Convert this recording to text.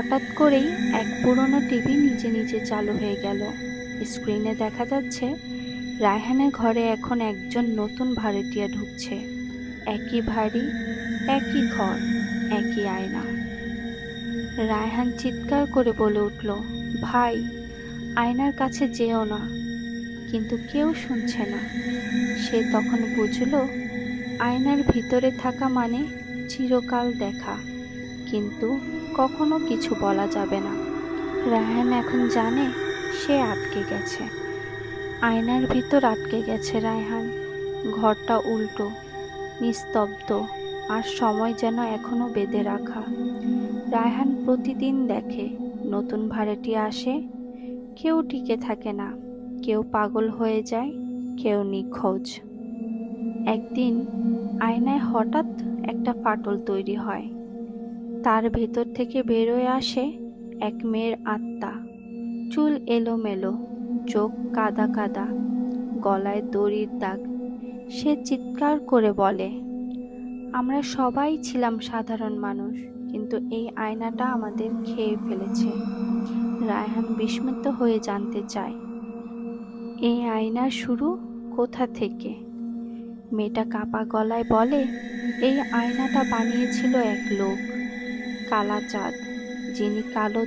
হঠাৎ করেই এক পুরনো টিভি নিজে নিজে চালু হয়ে গেল। স্ক্রিনে দেখা যাচ্ছে রায়হানের ঘরে এখন একজন নতুন ভাড়াটিয়া ঢুকছে। একই বাড়ি, একই ঘর, একই আয়না। রায়হান চিৎকার করে বলে উঠল, ভাই, আয়নার কাছে যেও না। কিন্তু কেউ শুনছে না। সে তখন বুঝল আয়নার ভিতরে থাকা মানে চিরকাল দেখা, কিন্তু কখনো কিছু বলা যাবে না। রায়হান এখন জানে সে আটকে গেছে, আয়নার ভিতর আটকে গেছে রায়হান। ঘরটা উল্টো, নিস্তব্ধ, আর সময় যেন এখনো বেঁধে রাখা। রায়হান প্রতিদিন দেখে নতুন ভাড়াটিয়া আসে, কেউ টিকে থাকে না, কেউ পাগল হয়ে যায়, কেউ নিখোঁজ। একদিন আয়নায় হঠাৎ একটা ফাটল তৈরি হয়। তার ভেতর থেকে বেরোয় আসে এক মেয়ের আত্মা। চুল এলোমেলো, চোখ কাদা কাদা, গলায় দড়ির দাগ। সে চিৎকার করে বলে, আমরা সবাই ছিলাম সাধারণ মানুষ, কিন্তু এই আয়নাটা আমাদের খেয়ে ফেলেছে। রায়হান বিস্মিত হয়ে জানতে চায়, এই আয়নার শুরু কোথা থেকে? মেয়েটা কাপা গলায় বলে, এই আয়নাটা বানিয়েছিল এক লোক, কালা চাঁদ, যিনি কালো